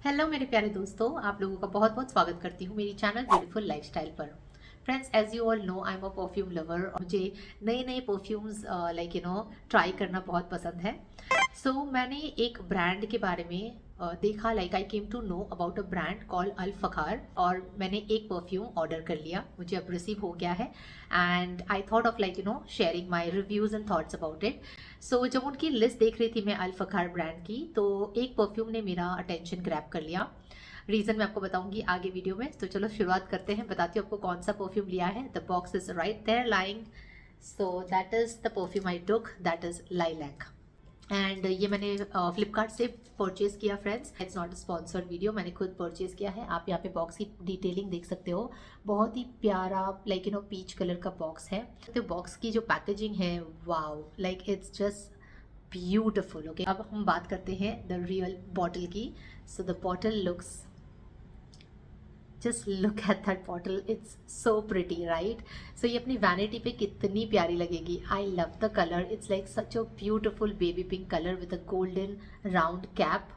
Hello मेरे प्यारे दोस्तों, आप लोगों का बहुत बहुत स्वागत करती हूँ मेरी चैनल ब्यूटीफुल लाइफस्टाइल पर। Friends, as you all know I am a perfume lover और मुझे नए नए परफ्यूम्स ट्राई करना बहुत पसंद है। मैंने एक ब्रांड के बारे में देखा, like I came to know about a brand called Al Fakhar, और मैंने एक परफ्यूम ऑर्डर कर लिया, मुझे अब रिसीव हो गया है। And I thought of sharing my reviews and thoughts about it. जब उनकी लिस्ट देख रही थी मैं अल फखार ब्रांड की, तो एक परफ्यूम ने मेरा अटेंशन ग्रैब कर लिया। रीज़न मैं आपको बताऊंगी आगे वीडियो में। तो चलो शुरुआत करते हैं, बताती हूँ आपको कौन सा परफ्यूम लिया है। The box is right there lying. So that is the perfume I took, that is lilac. And ये मैंने फ्लिपकार्ट से परचेज़ किया friends, it's not a sponsored video, मैंने खुद परचेज़ किया है। आप यहाँ पे बॉक्स की डिटेलिंग देख सकते हो, बहुत ही प्यारा पीच कलर का बॉक्स है। तो बॉक्स की जो पैकेजिंग है, wow, like it's just beautiful. Okay, अब हम बात करते हैं द रियल बॉटल की। So the bottle looks, just look at that bottle, it's so pretty right. So ये अपनी वैनिटी पे कितनी प्यारी लगेगी। I love the colour, it's like such a beautiful baby pink colour with a golden round cap.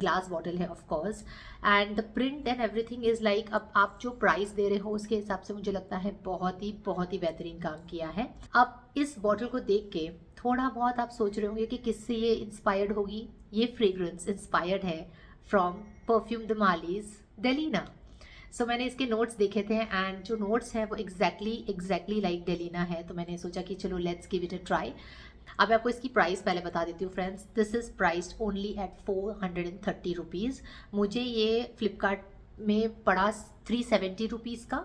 Glass bottle है of course, and the print and everything is like, अब आप जो प्राइस दे रहे हो उसके हिसाब से मुझे लगता है बहुत ही बेहतरीन काम किया है। अब इस बॉटल को देख के थोड़ा बहुत आप सोच रहे होंगे कि किससे ये इंस्पायर्ड होगी। ये फ्रेग्रेंस इंस्पायर्ड है फ्रॉम परफ्यूम द मालीज डेलिना। मैंने इसके नोट्स देखे थे, एंड जो नोट्स हैं वो एग्जैक्टली लाइक डेलिना है। तो मैंने सोचा कि चलो let's give it a try. अब मैं आपको इसकी प्राइस पहले बता देती हूँ friends. This is priced only at 430 rupees. मुझे ये फ्लिपकार्ट में पड़ा 370 रुपीज़ का।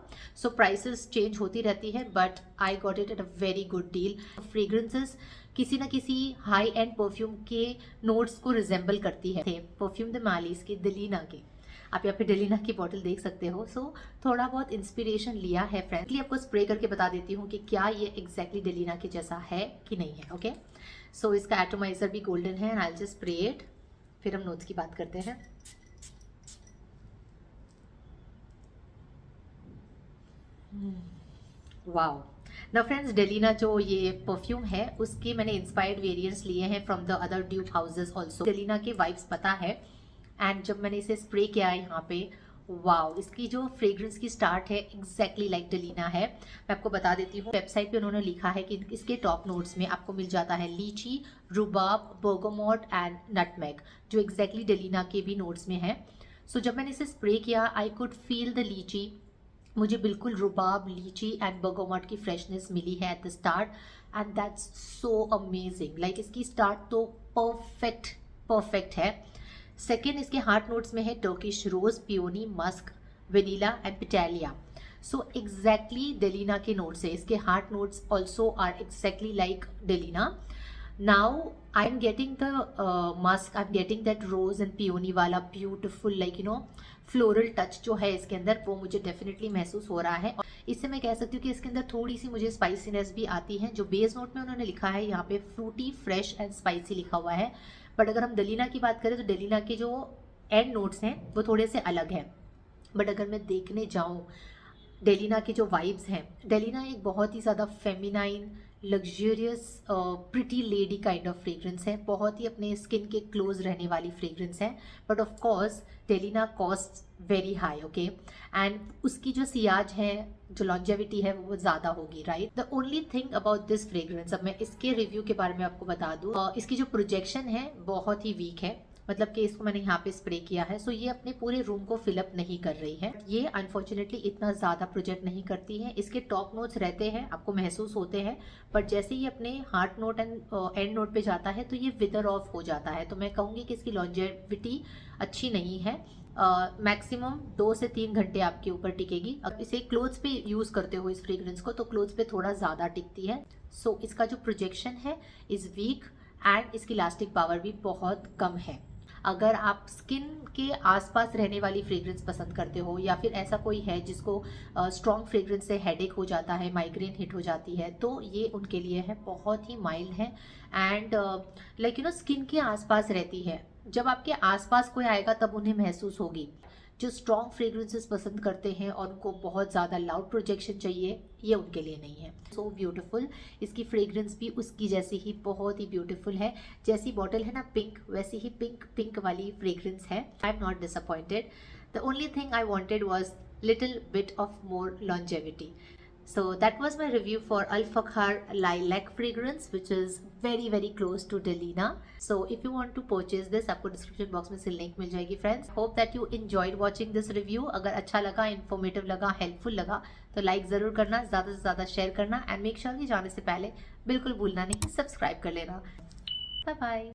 प्राइसेस चेंज होती रहती है, but I got it at a very good deal. Fragrances किसी ना किसी हाई एंड परफ्यूम के नोट्स को रिजेंबल करती है, परफ्यूम द मालीज के, डेलिना के। आप यहाँ पे डेलिना की बॉटल देख सकते हो। थोड़ा बहुत इंस्पिरेशन लिया है फ्रेंडली। आपको स्प्रे करके बता देती हूँ कि क्या ये एग्जैक्टली डेलिना के जैसा है कि नहीं है। ओके, इसका एटोमाइजर भी गोल्डन है, and I just spray it. फिर हम नोट्स की बात करते हैं। वाओ। ना फ्रेंड्स, डेलिना जो ये परफ्यूम है उसके मैंने इंस्पायर्ड वेरिएंट्स लिए हैं from the other dupe houses also. Delina के वाइब्स पता है, एंड जब मैंने इसे स्प्रे किया है यहाँ पे, वाओ, इसकी जो फ्रेग्रेंस की स्टार्ट है एग्जैक्टली लाइक डेलिना है। मैं आपको बता देती हूँ, वेबसाइट पे उन्होंने लिखा है कि इसके टॉप नोट्स में आपको मिल जाता है लीची, रुबाब, बर्गोमोट एंड नटमेग, जो एग्जैक्टली डेलिना के भी नोट्स में है। जब मैंने इसे स्प्रे किया, आई कुड फील द लीची। मुझे बिल्कुल रुबाब, लीची एंड बर्गोमोट की फ्रेशनेस मिली है at the start, and that's so amazing. Like इसकी स्टार्ट तो परफेक्ट है। सेकेंड, इसके हार्ट नोट्स में है Turkish rose, peony, musk, vanilla and पिटालिया। एग्जैक्टली डेलिना के नोट्स है। इसके heart notes also are exactly like Delina. Now I am getting the musk, I am getting that rose and peony वाला beautiful floral touch जो है इसके अंदर, वो मुझे डेफिनेटली महसूस हो रहा है। और इससे मैं कह सकती हूँ कि इसके अंदर थोड़ी सी मुझे स्पाइसीनेस भी आती है। जो बेस नोट में उन्होंने लिखा है यहाँ पे फ्रूटी, फ्रेश एंड स्पाइसी लिखा हुआ है, बट अगर हम डेलिना की बात करें तो डेलिना के जो एंड नोट्स हैं वो थोड़े से अलग हैं। बट अगर मैं देखने जाऊँ डेलिना के जो वाइब्स हैं, डेलिना एक बहुत ही ज़्यादा feminine, luxurious, pretty lady kind of fragrance है। बहुत ही अपने स्किन के क्लोज रहने वाली फ्रेग्रेंस है। But of course Delina cost very high, okay, and उसकी जो सियाज है, जो लॉन्जेविटी है, वो ज़्यादा होगी, right. The only thing about this fragrance, अब मैं इसके रिव्यू के बारे में आपको बता दूँ, इसकी जो प्रोजेक्शन है बहुत ही वीक है। मतलब कि इसको मैंने यहाँ पे स्प्रे किया है, ये अपने पूरे रूम को फिलअप नहीं कर रही है। ये अनफॉर्चुनेटली इतना ज़्यादा प्रोजेक्ट नहीं करती है। इसके टॉप नोट्स रहते हैं, आपको महसूस होते हैं, बट जैसे ही अपने heart note and and note पे जाता है तो ये विदर ऑफ हो जाता है। तो मैं कहूँगी कि इसकी लॉन्जेविटी अच्छी नहीं है। मैक्सिमम 2 से 3 घंटे आपके ऊपर टिकेगी। अब इसे क्लोथ्स पे यूज़ करते हो इस फ्रेग्रेंस को, तो क्लोथ्स पे थोड़ा ज़्यादा टिकती है। इसका जो प्रोजेक्शन है इज़ वीक, एंड इसकी लास्टिंग पावर भी बहुत कम है। अगर आप स्किन के आसपास रहने वाली फ्रेग्रेंस पसंद करते हो, या फिर ऐसा कोई है जिसको स्ट्रॉन्ग फ्रेग्रेंस से हेडेक हो जाता है, माइग्रेन हिट हो जाती है, तो ये उनके लिए है। बहुत ही माइल्ड है, एंड स्किन के आसपास रहती है, जब आपके आसपास कोई आएगा तब उन्हें महसूस होगी। जो स्ट्रॉन्ग फ्रेग्रेंसेस पसंद करते हैं और उनको बहुत ज़्यादा लाउड प्रोजेक्शन चाहिए, ये उनके लिए नहीं है। So beautiful. इसकी फ्रेग्रेंस भी उसकी जैसी ही बहुत ही ब्यूटीफुल है। जैसी बॉटल है ना पिंक, वैसी ही पिंक पिंक वाली फ्रेग्रेंस है। I am not disappointed. The only thing I wanted was little bit of more longevity. So that was my review for Al Fakhr Lilac fragrance, which is very close to Delina. So if you want to purchase this, आपको description box में से link मिल जाएगी friends. Hope that you enjoyed watching this review. अगर अच्छा लगा, informative लगा, helpful लगा तो like ज़रूर करना, ज़्यादा से ज़्यादा share करना and make sure कि जाने से पहले बिल्कुल भूलना नहीं subscribe कर लेना. Bye bye.